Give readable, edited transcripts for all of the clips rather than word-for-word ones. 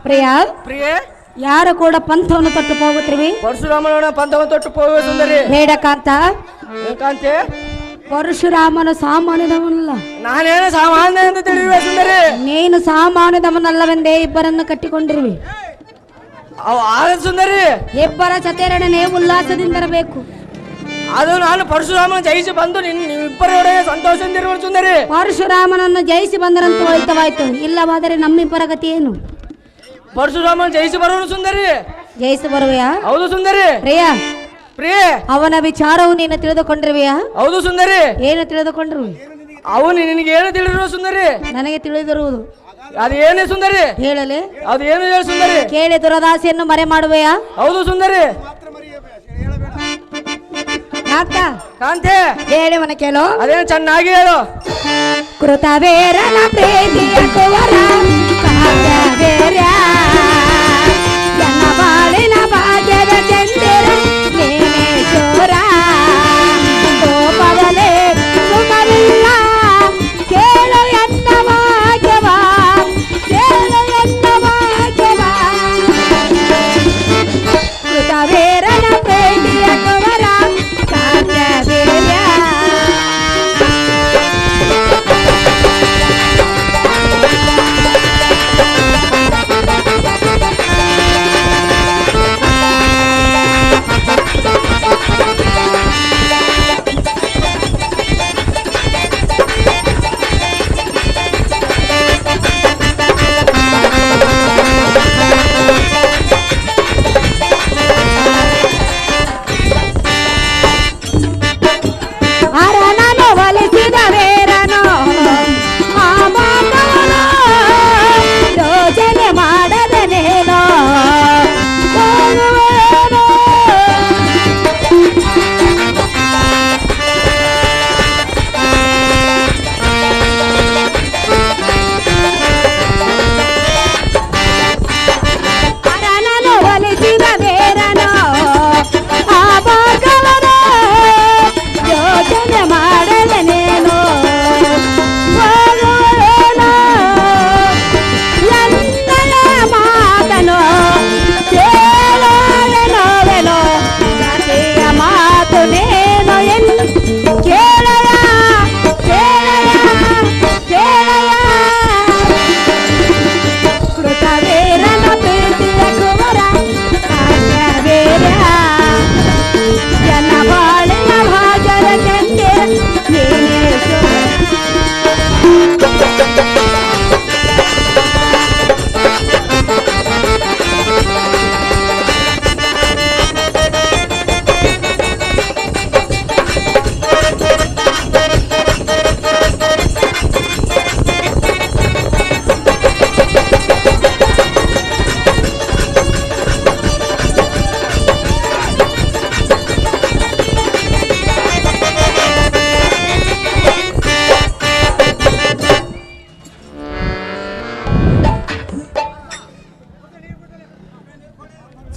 ಪ್ರಿಯ ಪ್ರಿಯ ಯಾರು ಕೂಡ ಪಂಥವನ್ನು ತೊಟ್ಟು ಹೋಗುತ್ತಿರುವಿ ಪರಶುರಾಮನ ಪಂಥವನ್ನು ತೊಟ್ಟು ಹೋಗುವ ಸುಂದರಿ ಬೇಡ ಕಾಂತ ಕಾಂತೆ ಪರಶುರಾಮನು ಸಾಮಾನ್ಯದವನಲ್ಲ ನಾನೇನು ಸಾಮಾನ್ಯ ಎಂದು ತಿಳಿಯುವ ಸುಂದರಿ ನೀನು ಸಾಮಾನ್ಯದವನಲ್ಲವೆಂದೇ ಇಬ್ಬರನ್ನು ಕಟ್ಟಿಕೊಂಡಿರುವಿ ಸುಂದರಿ ಇಬ್ಬರ ಚತೇರಣನೆ ಉಲ್ಲಾಸದಿಂದಿರಬೇಕು ಅದು ನಾನು ಪರಶುರಾಮನ ಜಯಿಸಿ ಬಂದು ಇಬ್ಬರೊಡನೆ ಸಂತೋಷದಿಂದಿರುವ ಸುಂದರಿ ಪರಶುರಾಮನನ್ನು ಜಯಿಸಿ ಬಂದರಂತೂ ಒಳಿತವಾಯ್ತು ಇಲ್ಲವಾದರೆ ನಮ್ಮಿಬ್ಬರ ಗತಿ ಏನು ಪರಶುರಾಮನ ಜಯಿಸಿ ಬರುವನು ಸುಂದರಿ ಜಯಿಸಿ ಬರುವೆಯಾ ಹೌದು ಸುಂದರಿ ಪ್ರಿಯ ಪ್ರಿಯ ಅವನ ವಿಚಾರವು ನೀನು ತಿಳಿದುಕೊಂಡಿರುವೆಯಾ ಹೌದು ಸುಂದರಿ ಏನು ತಿಳಿದುಕೊಂಡಿರುವೆ ಅವನು ನಿನಗೆ ಏನು ತಿಳಿದಿರುವ ಸುಂದರಿ ನನಗೆ ತಿಳಿದಿರುವುದು ಅದೇನೇ ಸುಂದರಿ ಹೇಳಲೆ ಅದೇನು ಹೇಳಿ ಸುಂದರಿ ಕೇಳಿ ದುರದಾಸೆಯನ್ನು ಮರೆ ಮಾಡುವೆಯಾ ಹೌದು ಸುಂದರಿ ಕಾಂತೆ ಹೇಳಿ ಮನ ಕೇಳು ಅದೇನು ಚೆನ್ನಾಗಿ ಹೇಳು ಕೃತವೇರನ ಪ್ರೀತಿಯ ಕುವರ ಕಾವ್ಯವೇರ್ಯ ನನ್ನ ಬಾಳಿನ ಭಾಗ್ಯದ ಚಂದಿರ ನೀನೇ ಚೋರ ಕೋಪದಲೇ ಸುಮರಿಲ್ಲ ಕೇಳು ಎನ್ನ ಭಾಗ್ಯವ ಕೇಳು ಎನ್ನ ಭಾಗ್ಯವ ಕೃತವೇರನ ಪ್ರೀತಿಯ ಕುವರ ಕಾವ್ಯವೇರ್ಯ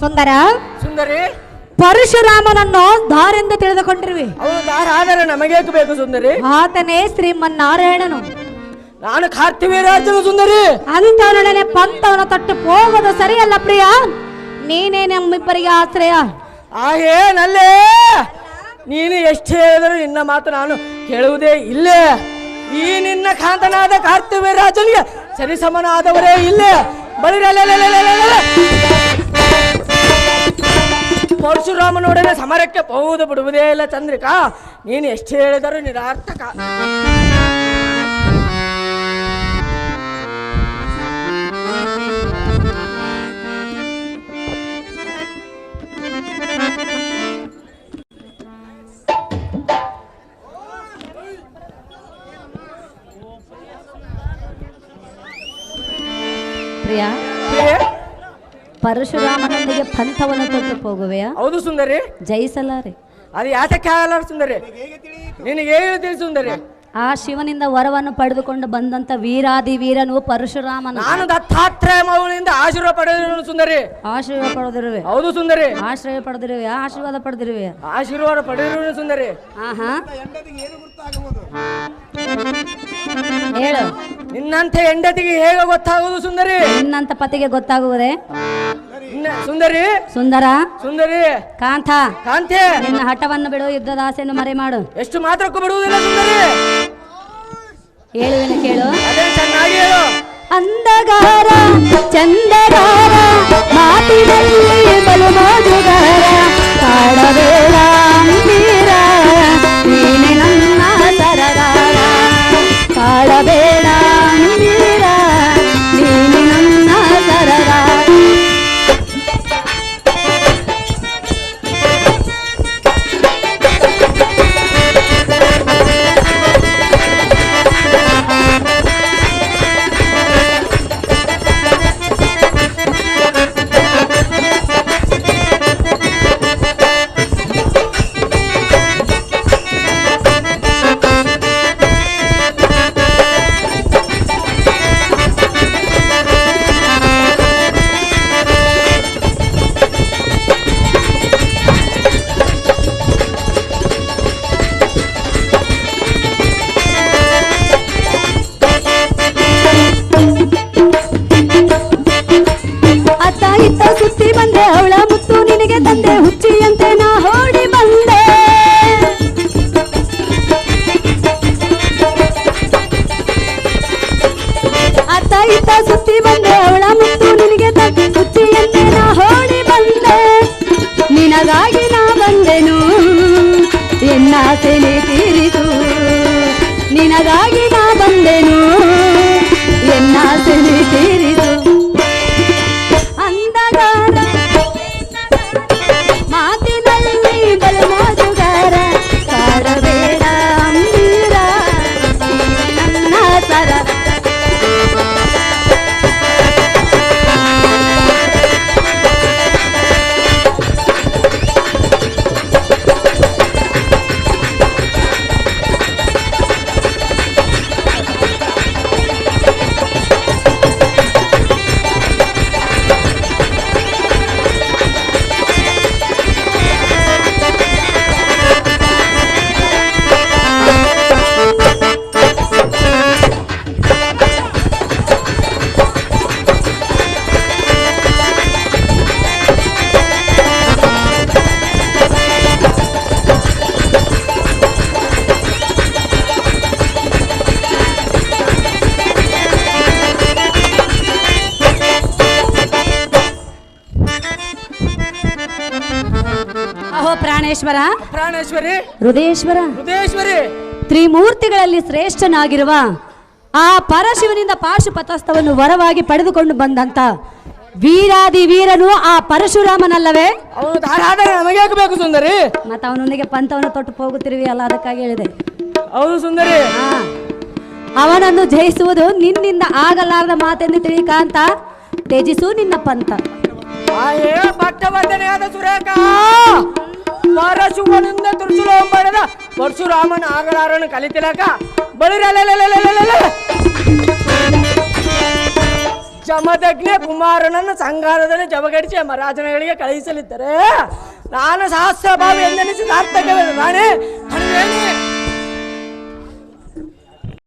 ಸುಂದರ ಸುಂದರಿ ಪರಶುರಾಮನನ್ನು ದಾರೆಂದು ತಿಳಿದುಕೊಂಡಿರುವೆ ಅವನು ದಾರ ಆದರೆ ನಮಗೆ ಬೇಕು ಸುಂದರಿ ಆತನೇ ಶ್ರೀಮನ್ನಾರಾಯಣನು ನಾನು ಕಾರ್ತಿವೀರ್ಯಾರ್ಜುನ ಸುಂದರಿ ಅಂತವನೊಡನೆ ಪಂಥವನ ತೊಟ್ಟು ಹೋಗೋದು ಸರಿಯಲ್ಲ ಪ್ರಿಯ ನೀನೇ ನಮ್ಮಿಬ್ಬರಿಗೆ ಆಶ್ರಯ ಏನಲ್ಲೇ ನೀನು ಎಷ್ಟು ಹೇಳಿದರೂ ನಿನ್ನ ಮಾತು ನಾನು ಕೇಳುವುದೇ ಇಲ್ಲೇ ಈ ನಿನ್ನ ಕಾಂತನಾದ ಕಾರ್ತಿವೀರ್ಯಾರ್ಜುನಿಗೆ ಸರಿಸಮನಾದವರೇ ಇಲ್ಲೇ ಬಳಿ ಪರಶುರಾಮನೊಡನೆ ಸಮರಕ್ಕೆ ಹೋಗುವುದು ಬಿಡುವುದೇ ಇಲ್ಲ ಚಂದ್ರಿಕಾ ನೀನು ಎಷ್ಟು ಹೇಳಿದರೂ ನಿರಾರ್ಥಕ ಪ್ರಿಯ ಪರಶುರಾಮನೊಂದಿಗೆ ಪಂಥವನ್ನು ತೊಟ್ಟು ಹೋಗುವೆಯಾ ಹೌದು ಸುಂದರಿ ಜಯಿಸಲಾರೆ ಅದು ಯಾತಕ್ಕೆ ಆಗಲ್ಲ ಸುಂದರಿ ನಿನಗೆ ಹೇಳಿ ಸುಂದರಿ ಆ ಶಿವನಿಂದ ವರವನ್ನು ಪಡೆದುಕೊಂಡು ಬಂದಂತ ವೀರಾದಿ ವೀರನು ಪರಶುರಾಮನ ನಾನು ದತ್ತಾತ್ರೇಯ ಮೌಳಿಯಿಂದ ಆಶೀರ್ವಾದ ಪಡೆದಿರುವೆ ಸುಂದರಿ ಆಶೀರ್ವಾದ ಪಡೆದಿರುವೆ ಹೌದು ಸುಂದರಿ ಆಶ್ರಯ ಪಡೆದಿರುವೆ ಆಶೀರ್ವಾದ ಪಡೆದಿರುವೆ ಆಶೀರ್ವಾದ ಪಡೆದಿರುವೆ ಸುಂದರಿ ಹೇಳು ನಿನ್ನಂತೆ ಹೆಂಡತಿಗೆ ಹೇಗೆ ಗೊತ್ತಾಗುವುದು ಸುಂದರಿ? ನಿನ್ನಂತ ಪತಿಗೆ ಗೊತ್ತಾಗುವುದೇ? ಸುಂದರಿ ಸುಂದರ ಸುಂದರಿ ಕಾಂತ ಕಾಂತೆ, ನಿನ್ನ ಹಠವನ್ನು ಬಿಡು, ಯುದ್ಧದ ಆಸೆಯನ್ನು ಮರೆ ಮಾಡು. ಎಷ್ಟು ಮಾತ್ರಕ್ಕೂ ಬಿಡುವುದಿಲ್ಲ ಸುಂದರಿ. ಹೇಳುವೆನು ಕೇಳು. ಅದೇ ಚೆನ್ನಾಗಿ ಹೇಳು. ಅಂದಗಾರ ಚಂದಗಾರ ಮಾತಿನಲ್ಲಿ ಬಲು ಮೋಜುಗಾರ ಕಾಡಬೇಡ ಅಂಬೀರ ನೀನೆ ನನ್ನ ಸರದಾರ ಕಾಡಬೇಡ ಅಂಬೀರ ನೀನೆ ನನ್ನ ಸರದಾರ. ಸುತ್ತಿ ಬಂದೆ ಅವಳ ಮುತ್ತು ನಿನಗೆ ತಂದೆ ಹುಚ್ಚಿಯಂತೆ ನಾ ಓಡಿ ಬಂದೆ. ಅತ್ತ ಇತ್ತ ಸುತ್ತಿ ಬಂದೆ ಅವಳ ಮುತ್ತು ನಿನಗೆ ತಂದೆ ಹುಚ್ಚಿಯಂತೆ ನಾ ಓಡಿ ಬಂದೆ. ನಿನಗಾಗಿ ನಾ ಬಂದೆನು ಎನ್ನಾಸೆ ತೀರಿಸು, ನಿನಗಾಗಿ ನಾ ಬಂದೆನು ಎನ್ನಾಸೆ ತೀರಿಸು. ಮಾತಿನಲ್ಲಿ ಬಲು ಮೋಜುಗಾರ ಕಾಡಬೇಡ ಅಂಬೀರ ನನ್ನ ಸರ. ಅಹೋ ಪ್ರಾಣೇಶ್ವರ, ಪ್ರಾಣೇಶ್ವರಿ, ಹೃದಯೇಶ್ವರ, ಹೃದಯೇಶ್ವರಿ, ತ್ರಿಮೂರ್ತಿಗಳಲ್ಲಿ ಶ್ರೇಷ್ಠನಾಗಿರುವ ಆ ಪರಶಿವನಿಂದ ಪಾಶುಪತಸ್ಥವನ್ನು ವರವಾಗಿ ಪಡೆದುಕೊಂಡು ಬಂದಂತ ವೀರಾದಿ ವೀರನು ಆ ಪರಶುರಾಮನಲ್ಲವೇ? ಅವನು ಧಾರಾಧಾರ ನಮಗೆ ಬೇಕು ಸುಂದರಿ. ಮತ್ತ ಅವನೊಂದಿಗೆ ಪಂಥವನ್ನು ತೊಟ್ಟು ಹೋಗುತ್ತಿರುವಿ ಅಲ್ಲ, ಅದಕ್ಕಾಗಿ ಹೇಳಿದೆ. ಹೌದು ಸುಂದರಿ. ಅವನನ್ನು ಜಯಿಸುವುದು ನಿನ್ನಿಂದ ಆಗಲಾರದ ಮಾತೆಂದು ತಿಳಿಕಾಂತ, ತ್ಯಜಿಸು ನಿನ್ನ ಪಂಥ. ಭಕ್ತವರ್ಧನೆಯಾದ ಸುರೇಖ ಪರಶುವನಿಂದ ತುರ್ಸುಲೋ ಪಡೆದ ಪರಶುರಾಮನ ಆಗಲಾರನು ಕಲಿತಿಲಕ ಬಳಿರಲ್ಲ ಜಮದಗ್ನಿ ಕುಮಾರನನ್ನು ಸಂಗಾರದಲ್ಲಿ ಜಮಗಡಿಸಿ ಮಹಾರಾಜನಗಳಿಗೆ ಕಳುಹಿಸಲಿದ್ದರೆ ನಾನು ಸಹಸ್ರ ಭಾವಿ ಎಂದೆನಿಸಿ ಸಾರ್ಥಕವೇ ರಾಣಿ.